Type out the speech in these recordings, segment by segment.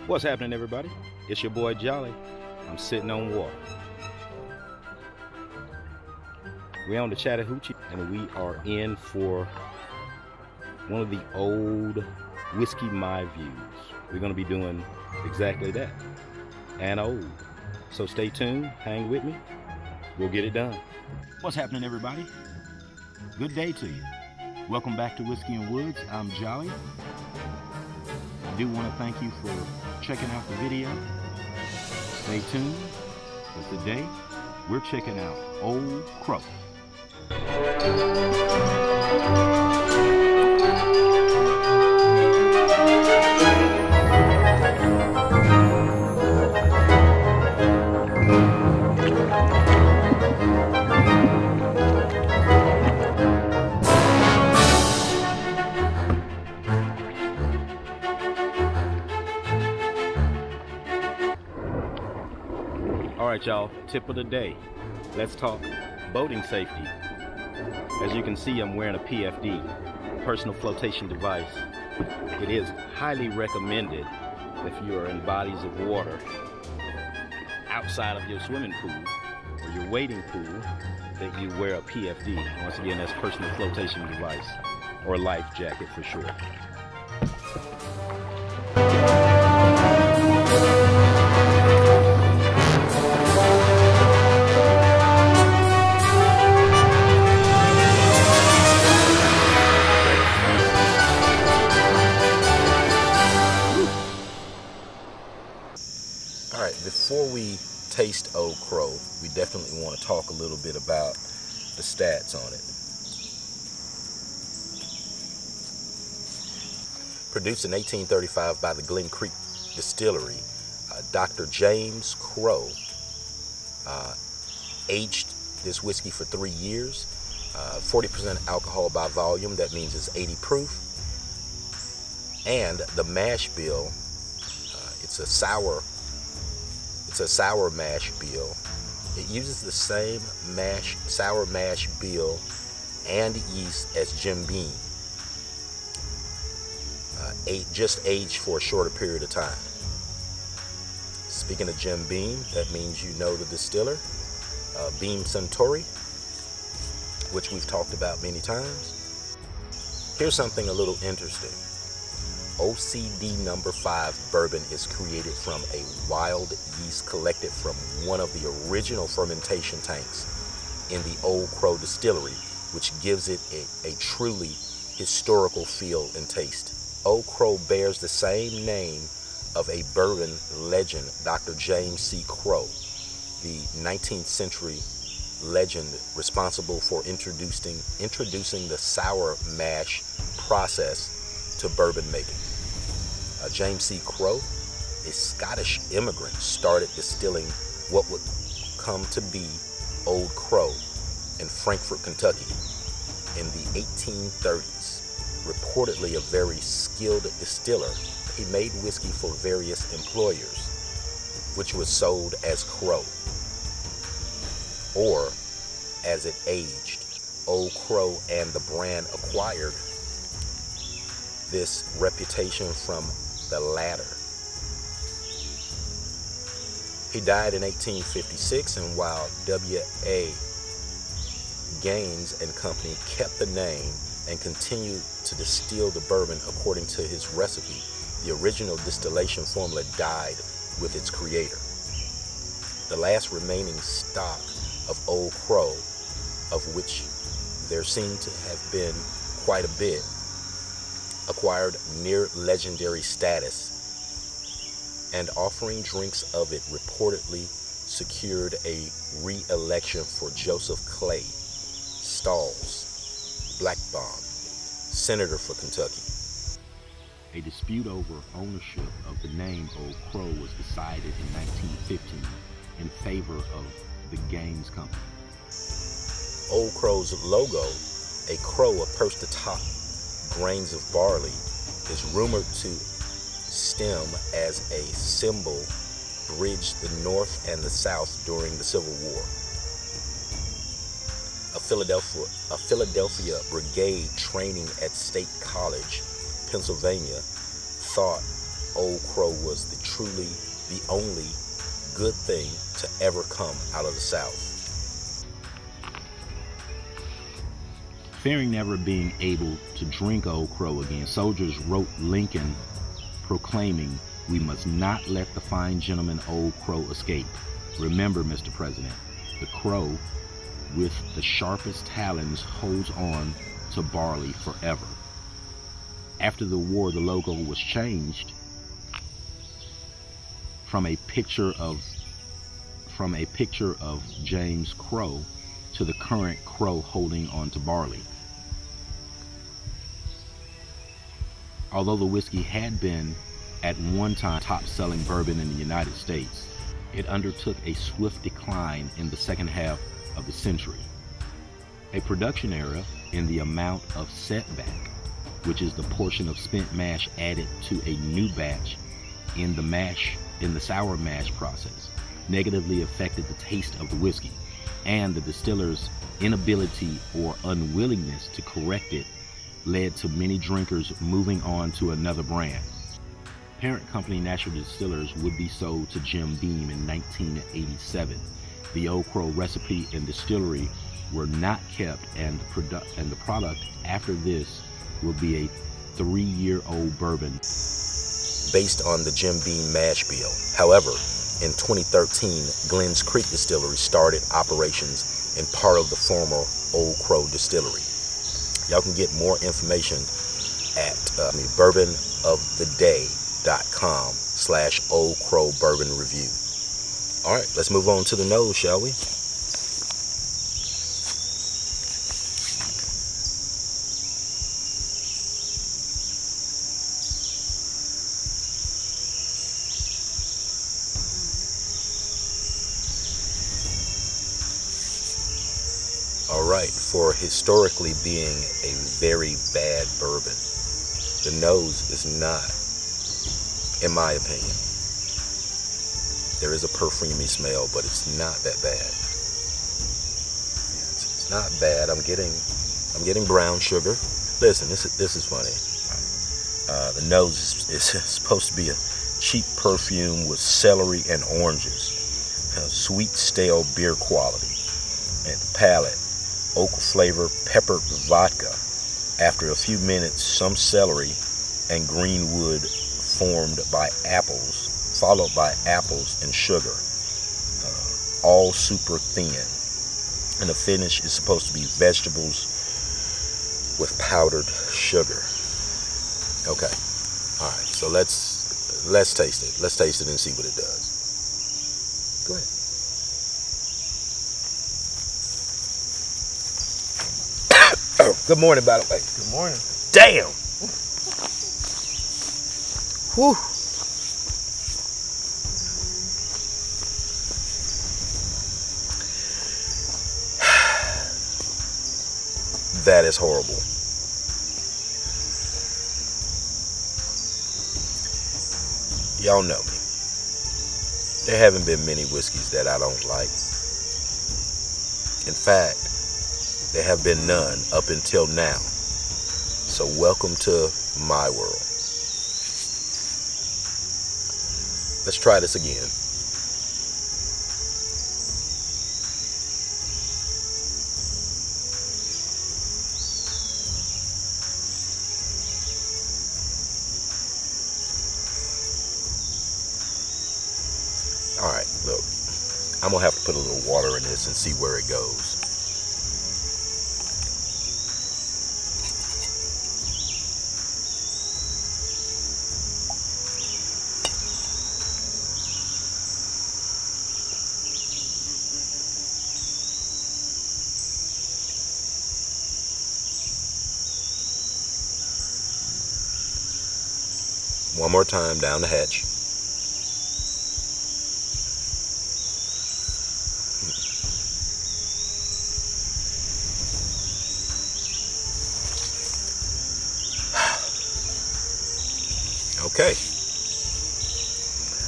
What's happening, everybody? It's your boy Jolly. I'm sitting on water. We're on the Chattahoochee and we are in for one of the old whiskey my views. We're going to be doing exactly that, and old. So stay tuned, hang with me, we'll get it done. What's happening, everybody? Good day to you. Welcome back to Whiskey and Woods. I'm Jolly. I do want to thank you for checking out the video. Stay tuned, because today we're checking out Old Crow. Alright, y'all, tip of the day. Let's talk boating safety. As you can see, I'm wearing a PFD, personal flotation device. It is highly recommended if you are in bodies of water outside of your swimming pool or your wading pool that you wear a PFD. Once again, that's personal flotation device, or life jacket for short. Alright, before we taste Old Crow, we definitely want to talk a little bit about the stats on it. Produced in 1835 by the Glen Creek Distillery, Dr. James Crow aged this whiskey for 3 years. 40% alcohol by volume, that means it's 80 proof. And the mash bill, it's a sour mash bill. It uses the same sour mash bill and yeast as Jim Beam, just aged for a shorter period of time. Speaking of Jim Beam, that means you know the distiller, Beam Suntory, which we've talked about many times. Here's something a little interesting. OCD number 5 bourbon is created from a wild yeast collected from one of the original fermentation tanks in the Old Crow distillery, which gives it a truly historical feel and taste. Old Crow bears the same name of a bourbon legend, Dr. James C. Crow, the 19th century legend responsible for introducing the sour mash process to bourbon making. James C. Crow, a Scottish immigrant, started distilling what would come to be Old Crow in Frankfort, Kentucky in the 1830s. Reportedly a very skilled distiller, he made whiskey for various employers, which was sold as Crow, or as it aged. Old Crow and the brand acquired this reputation from the latter. He died in 1856, and while W.A. Gaines and Company kept the name and continued to distill the bourbon according to his recipe, the original distillation formula died with its creator. The last remaining stock of Old Crow, of which there seemed to have been quite a bit, acquired near legendary status, and offering drinks of it reportedly secured a re-election for Joseph Clay Stalls Blackbaum, senator for Kentucky. A dispute over ownership of the name Old Crow was decided in 1915 in favor of the Gaines Company. Old Crow's logo, a crow perched atop grains of barley, is rumored to stem as a symbol bridged the North and the South during the Civil War. A Philadelphia brigade training at State College, Pennsylvania, thought Old Crow was the truly the only good thing to ever come out of the South. Fearing never being able to drink Old Crow again, soldiers wrote Lincoln proclaiming, "We must not let the fine gentleman Old Crow escape. Remember, Mr. President, the crow with the sharpest talons holds on to barley forever." After the war, the logo was changed from a picture of James Crow to the current crow holding on to barley. Although the whiskey had been at one time top-selling bourbon in the United States, it undertook a swift decline in the second half of the century. A production error in the amount of setback, which is the portion of spent mash added to a new batch in the sour mash process, negatively affected the taste of the whiskey, and the distiller's inability or unwillingness to correct it led to many drinkers moving on to another brand. Parent company National Distillers would be sold to Jim Beam in 1987. The Old Crow recipe and distillery were not kept, and the product after this will be a 3-year-old bourbon based on the Jim Beam mash bill. However, in 2013, Glens Creek Distillery started operations in part of the former Old Crow Distillery. Y'all can get more information at bourbonoftheday.com/Old Crow Bourbon Review. All right, let's move on to the nose, shall we? Alright, for historically being a very bad bourbon, the nose is not, in my opinion. There is a perfumey smell, but it's not that bad. It's not bad. I'm getting brown sugar. Listen, this is funny. The nose is supposed to be a cheap perfume with celery and oranges, sweet stale beer quality, and the palate, oak flavor, peppered vodka. After a few minutes, some celery and green wood followed by apples and sugar, all super thin. And the finish is supposed to be vegetables with powdered sugar. Okay, all right. So let's taste it. Let's taste it and see what it does. Go ahead. Oh, good morning, by the way. Good morning. Damn. Whew. That is horrible. Y'all know me. There haven't been many whiskeys that I don't like. In fact, there have been none up until now. So welcome to my world. Let's try this again. All right, look, I'm gonna have to put a little water in this and see where it goes. One more time down the hatch. Okay.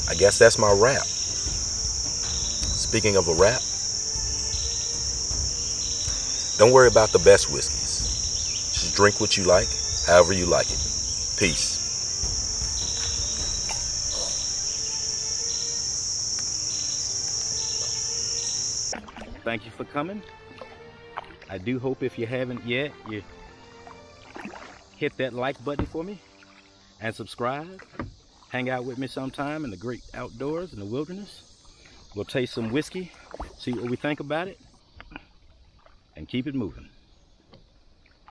I guess that's my wrap. Speaking of a wrap, don't worry about the best whiskeys. Just drink what you like, however you like it. Peace. Thank you for coming. I do hope if you haven't yet, you hit that like button for me and subscribe. Hang out with me sometime in the great outdoors in the wilderness. We'll taste some whiskey, see what we think about it, and keep it moving.